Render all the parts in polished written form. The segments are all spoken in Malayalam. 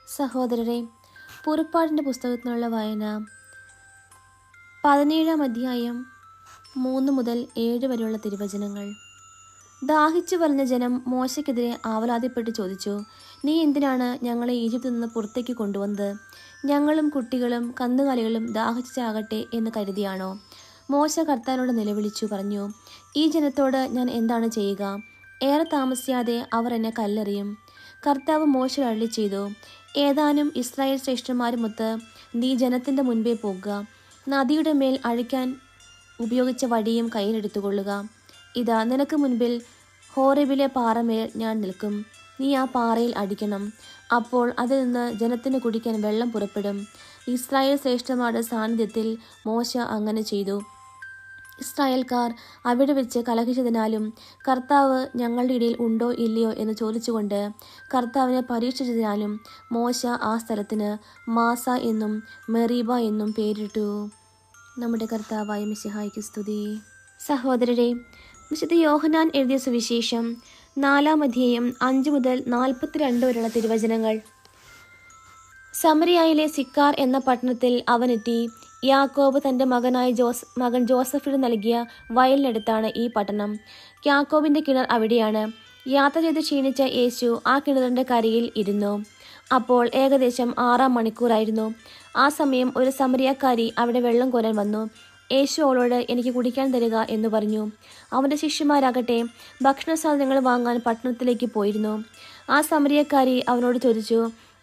സഹോദരരെ, പുറപ്പാടിൻ്റെ പുസ്തകത്തിനുള്ള വായന 17-ാം അധ്യായം 3 മുതൽ 7 വരെയുള്ള തിരുവചനങ്ങൾ. ദാഹിച്ചു വലഞ്ഞ ജനം മോശയ്ക്കെതിരെ ആവലാതിപ്പെട്ട് ചോദിച്ചു, നീ എന്തിനാണ് ഞങ്ങളെ ഈജിപ്തിൽ നിന്ന് പുറത്തേക്ക് കൊണ്ടുവന്നത്? ഞങ്ങളും കുട്ടികളും കന്നുകാലികളും ദാഹിച്ചു ചാകട്ടെ എന്ന് കരുതിയാണോ? മോശ കർത്താവിനോട് നിലവിളിച്ചു പറഞ്ഞു, ഈ ജനത്തോട് ഞാൻ എന്താണ് ചെയ്യുക? ഏറെ താമസിയാതെ അവർ എന്നെ കല്ലെറിയും. കർത്താവ് മോശയോട് അരുളി ചെയ്തു, ഏതാനും ഇസ്രായേൽ ശ്രേഷ്ഠന്മാരുമൊത്ത് നീ ജനത്തിൻ്റെ മുൻപേ പോകുക. നദിയുടെ മേൽ അഴിക്കാൻ ഉപയോഗിച്ച വടിയും കയ്യിലെടുത്തുകൊള്ളുക. ഇതാ നിനക്ക് മുൻപിൽ ഹോറേബിലെ പാറമേൽ ഞാൻ നിൽക്കും. നീ ആ പാറയിൽ അടിക്കണം. അപ്പോൾ അതിൽ നിന്ന് ജനത്തിന് കുടിക്കാൻ വെള്ളം പുറപ്പെടും. ഇസ്രായേൽ ശ്രേഷ്ഠന്മാരുടെ സാന്നിധ്യത്തിൽ മോശ അങ്ങനെ ചെയ്തു. ഇസ്രായേൽക്കാർ അവിടെ വെച്ച് കലഹിച്ചതിനാലും കർത്താവ് ഞങ്ങളുടെ ഇടയിൽ ഉണ്ടോ ഇല്ലയോ എന്ന് ചോദിച്ചുകൊണ്ട് കർത്താവിനെ പരീക്ഷിച്ചതിനാലും മോശ ആ സ്ഥലത്തിന് മാസ എന്നും മെറീബ എന്നും പേരിട്ടു. നമ്മുടെ കർത്താവായ മിശിഹായ്ക്ക് സ്തുതി. സഹോദരരെ, വിശുദ്ധ യോഹന്നാൻ എഴുതിയ സുവിശേഷം 4-ാം അധ്യായം 5 മുതൽ 42 വരെയുള്ള തിരുവചനങ്ങൾ. സമരിയായിലെ സിക്കാർ എന്ന പട്ടണത്തിൽ അവനെത്തി. യാക്കോബ് തൻ്റെ മകൻ ജോസഫിന് നൽകിയ വയലിനടുത്താണ് ഈ പട്ടണം. യാക്കോബിൻ്റെ കിണർ അവിടെയാണ്. യാത്ര ചെയ്ത് ക്ഷീണിച്ച യേശു ആ കിണറിൻ്റെ കരയിൽ ഇരുന്നു. അപ്പോൾ ഏകദേശം 6-ാം മണിക്കൂറായിരുന്നു. ആ സമയം ഒരു സമരിയക്കാരി അവിടെ വെള്ളം കോരാൻ വന്നു. യേശു അവളോട്, എനിക്ക് കുടിക്കാൻ തരിക എന്ന് പറഞ്ഞു. അവൻ്റെ ശിഷ്യന്മാരാകട്ടെ ഭക്ഷണ സാധനങ്ങൾ വാങ്ങാൻ പട്ടണത്തിലേക്ക് പോയിരുന്നു. ആ സമരിയക്കാരി അവനോട് ചോദിച്ചു,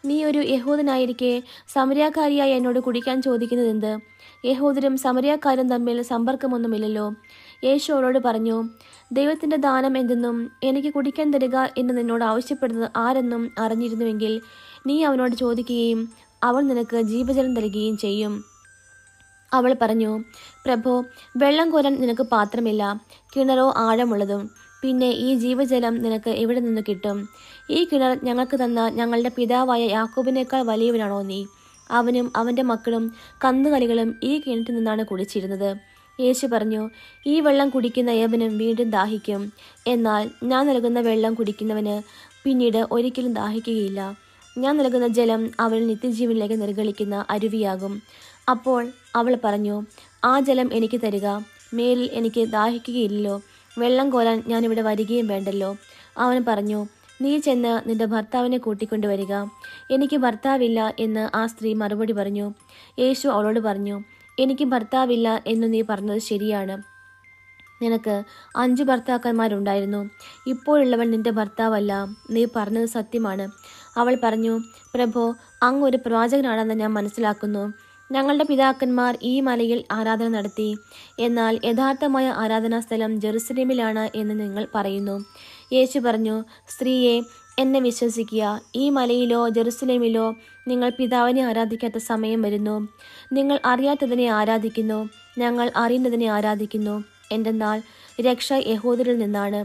നീ ഒരു യഹൂദനായിരിക്കെ സമരിയക്കാരിയായി എന്നോട് കുടിക്കാൻ ചോദിക്കുന്നതെന്ത്? യഹൂദരും സമരിയക്കാരും തമ്മിൽ സമ്പർക്കമൊന്നുമില്ലല്ലോ. യേശു അവളോട് പറഞ്ഞു, ദൈവത്തിൻ്റെ ദാനം എന്തെന്നും എനിക്ക് കുടിക്കാൻ തരിക എന്ന് നിന്നോട് ആവശ്യപ്പെടുന്നത് ആരെന്നും അറിഞ്ഞിരുന്നുവെങ്കിൽ നീ അവനോട് ചോദിക്കുകയും അവൻ നിനക്ക് ജീവജലം തരികയും ചെയ്യും. അവൾ പറഞ്ഞു, പ്രഭോ, വെള്ളം കോരാൻ നിനക്ക് പാത്രമില്ല, കിണറോ ആഴമുള്ളതും. പിന്നെ ഈ ജീവജലം നിനക്ക് എവിടെ നിന്ന് കിട്ടും? ഈ കിണർ ഞങ്ങൾക്ക് തന്ന ഞങ്ങളുടെ പിതാവായ യാക്കോബിനേക്കാൾ വലിയവനാണോ നീ? അവനും അവൻ്റെ മക്കളും കന്നുകാലികളും ഈ കിണറ്റിൽ നിന്നാണ് കുടിച്ചിരുന്നത്. യേശു പറഞ്ഞു, ഈ വെള്ളം കുടിക്കുന്ന ഏവനും വീണ്ടും ദാഹിക്കും. എന്നാൽ ഞാൻ നൽകുന്ന വെള്ളം കുടിക്കുന്നവന് പിന്നീട് ഒരിക്കലും ദാഹിക്കുകയില്ല. ഞാൻ നൽകുന്ന ജലം അവനിൽ നിത്യജീവനിലേക്ക് നിർഗളിക്കുന്ന അരുവിയാകും. അപ്പോൾ അവൾ പറഞ്ഞു, ആ ജലം എനിക്ക് തരിക. മേലിൽ എനിക്ക് ദാഹിക്കുകയില്ലല്ലോ. വെള്ളം കോരാൻ ഞാനിവിടെ വരികയും വേണ്ടല്ലോ. അവൻ പറഞ്ഞു, നീ ചെന്ന് നിന്റെ ഭർത്താവിനെ കൂട്ടിക്കൊണ്ടുവരിക. എനിക്ക് ഭർത്താവില്ല എന്ന് ആ സ്ത്രീ മറുപടി പറഞ്ഞു. യേശു അവളോട് പറഞ്ഞു, എനിക്ക് ഭർത്താവില്ല എന്ന് നീ പറഞ്ഞത് ശരിയാണ്. നിനക്ക് 5 ഭർത്താക്കന്മാരുണ്ടായിരുന്നു. ഇപ്പോഴുള്ളവൻ നിന്റെ ഭർത്താവല്ല. നീ പറഞ്ഞത് സത്യമാണ്. അവൾ പറഞ്ഞു, പ്രഭോ, അങ്ങ് ഒരു പ്രവാചകനാണെന്ന് ഞാൻ മനസ്സിലാക്കുന്നു. ഞങ്ങളുടെ പിതാക്കന്മാർ ഈ മലയിൽ ആരാധന നടത്തി. എന്നാൽ യഥാർത്ഥമായ ആരാധനാ സ്ഥലം ജെറുസലേമിലാണ് എന്ന് നിങ്ങൾ പറയുന്നു. യേശു പറഞ്ഞു, സ്ത്രീയെ, എന്നെ വിശ്വസിക്കുക. ഈ മലയിലോ ജെറുസലേമിലോ നിങ്ങൾ പിതാവിനെ ആരാധിക്കാത്ത സമയം വരുന്നു. നിങ്ങൾ അറിയാത്തതിനെ ആരാധിക്കുന്നു, ഞങ്ങൾ അറിയുന്നതിനെ ആരാധിക്കുന്നു. എന്തെന്നാൽ രക്ഷ യഹൂദരിൽ നിന്നാണ്.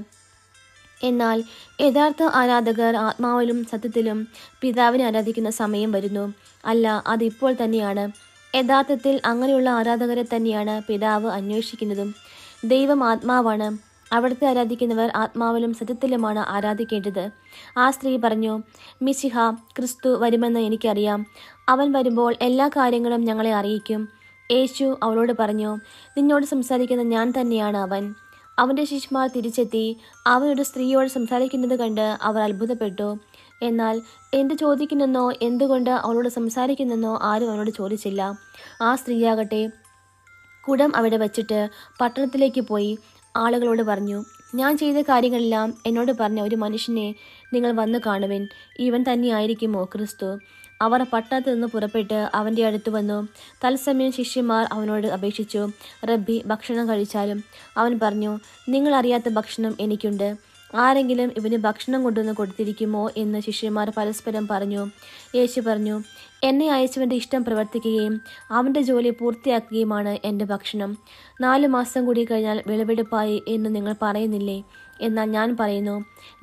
എന്നാൽ യഥാർത്ഥ ആരാധകർ ആത്മാവിലും സത്യത്തിലും പിതാവിനെ ആരാധിക്കുന്ന സമയം വരുന്നു. അല്ല, അതിപ്പോൾ തന്നെയാണ്. യഥാർത്ഥത്തിൽ അങ്ങനെയുള്ള ആരാധകരെ തന്നെയാണ് പിതാവ് അന്വേഷിക്കുന്നതും. ദൈവം ആത്മാവാണ്. അവിടുത്തെ ആരാധിക്കുന്നവർ ആത്മാവിലും സത്യത്തിലുമാണ് ആരാധിക്കേണ്ടത്. ആ സ്ത്രീ പറഞ്ഞു, മിശിഹ ക്രിസ്തു വരുമെന്ന് എനിക്കറിയാം. അവൻ വരുമ്പോൾ എല്ലാ കാര്യങ്ങളും ഞങ്ങളെ അറിയിക്കും. യേശു അവളോട് പറഞ്ഞു, നിന്നോട് സംസാരിക്കുന്ന ഞാൻ തന്നെയാണ് അവൻ. അവൻ്റെ ശിഷ്യന്മാർ തിരിച്ചെത്തി. അവൻ ഒരു സ്ത്രീയോട് സംസാരിക്കുന്നത് കണ്ട് അവർ അത്ഭുതപ്പെട്ടു. എന്നാൽ എന്ത് ചോദിക്കുന്നെന്നോ എന്തുകൊണ്ട് അവളോട് സംസാരിക്കുന്നെന്നോ ആരും അവനോട് ചോദിച്ചില്ല. ആ സ്ത്രീയാകട്ടെ കുടം അവിടെ വച്ചിട്ട് പട്ടണത്തിലേക്ക് പോയി ആളുകളോട് പറഞ്ഞു, ഞാൻ ചെയ്ത കാര്യങ്ങളെല്ലാം എന്നോട് പറഞ്ഞ ഒരു മനുഷ്യനെ നിങ്ങൾ വന്നു കാണുവിൻ. ഇവൻ തന്നെയായിരിക്കുമോ ക്രിസ്തു? അവർ പട്ടണത്തിൽ നിന്ന് പുറപ്പെട്ട് അവൻ്റെ അടുത്ത് വന്നു. തത്സമയം ശിഷ്യന്മാർ അവനോട് അപേക്ഷിച്ചു, റബ്ബി, ഭക്ഷണം കഴിച്ചാലും. അവൻ പറഞ്ഞു, നിങ്ങൾ അറിയാത്ത ഭക്ഷണം എനിക്കുണ്ട്. ആരെങ്കിലും ഇവന് ഭക്ഷണം കൊണ്ടുവന്ന് കൊടുത്തിരിക്കുമോ എന്ന് ശിഷ്യന്മാർ പരസ്പരം പറഞ്ഞു. യേശു പറഞ്ഞു, എന്നെ അയച്ചവൻ്റെ ഇഷ്ടം പ്രവർത്തിക്കുകയും അവൻ്റെ ജോലി പൂർത്തിയാക്കുകയുമാണ് എൻ്റെ ഭക്ഷണം. 4 മാസം കൂടി കഴിഞ്ഞാൽ വിളവെടുപ്പായി എന്ന് നിങ്ങൾ പറയുന്നില്ലേ? എന്നാൽ ഞാൻ പറയുന്നു,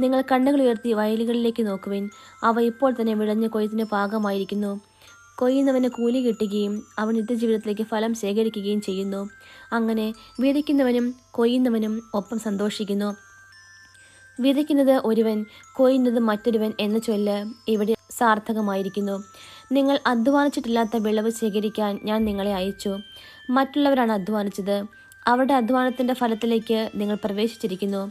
നിങ്ങൾ കണ്ണുകൾ ഉയർത്തി വയലുകളിലേക്ക് നോക്കുവിൻ. അവ ഇപ്പോൾ തന്നെ വിളഞ്ഞ് കൊയ്ത്തിന് പാകമായിരിക്കുന്നു. കൊയ്യുന്നവന് കൂലി കിട്ടുകയും അവൻ നിത്യജീവിതത്തിലേക്ക് ഫലം ശേഖരിക്കുകയും ചെയ്യുന്നു. അങ്ങനെ വിതയ്ക്കുന്നവനും കൊയ്യുന്നവനും ഒപ്പം സന്തോഷിക്കുന്നു. വിതയ്ക്കുന്നത് ഒരുവൻ, കൊയ്യുന്നത് മറ്റൊരുവൻ എന്ന ചൊല്ല് ഇവിടെ സാർത്ഥകമായിരിക്കുന്നു. നിങ്ങൾ അധ്വാനിച്ചിട്ടില്ലാത്ത വിളവ് ശേഖരിക്കാൻ ഞാൻ നിങ്ങളെ അയച്ചു. മറ്റുള്ളവരാണ് അധ്വാനിച്ചത്. അവരുടെ അധ്വാനത്തിൻ്റെ ഫലത്തിലേക്ക് നിങ്ങൾ പ്രവേശിച്ചിരിക്കുന്നു.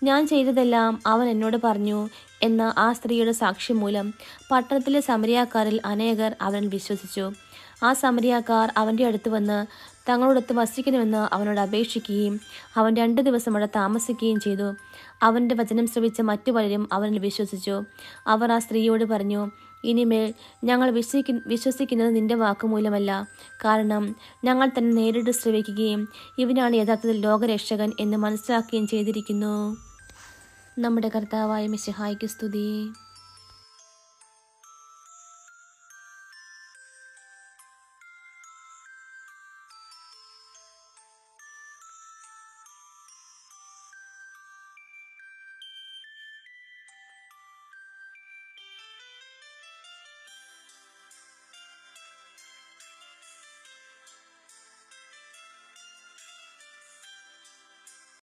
ഞാൻ ചെയ്തതെല്ലാം അവൻ എന്നോട് പറഞ്ഞു എന്ന ആ സ്ത്രീയുടെ സാക്ഷ്യം മൂലം പട്ടണത്തിലെ സമരിയാക്കാരിൽ അനേകർ അവനിൽ വിശ്വസിച്ചു. ആ സമരിയാക്കാർ അവൻ്റെ അടുത്ത് വന്ന് തങ്ങളോടൊത്ത് വസിക്കണമെന്ന് അവനോട് അപേക്ഷിക്കുകയും അവൻ 2 ദിവസം അവിടെ താമസിക്കുകയും ചെയ്തു. അവൻ്റെ വചനം ശ്രവിച്ച മറ്റു പലരും അവനിൽ വിശ്വസിച്ചു. അവർ ആ സ്ത്രീയോട് പറഞ്ഞു, ഇനിമേൽ ഞങ്ങൾ വിശ്വസിക്കുന്നത് നിന്റെ വാക്കുമൂലമല്ല, കാരണം ഞങ്ങൾ തന്നെ നേരിട്ട് ശ്രവിക്കുകയും ഇവനാണ് യഥാർത്ഥത്തിൽ ലോകരക്ഷകൻ എന്ന് മനസ്സിലാക്കുകയും ചെയ്തിരിക്കുന്നു. നമ്മുടെ കർത്താവായ മിശിഹായ്ക്ക് സ്തുതി.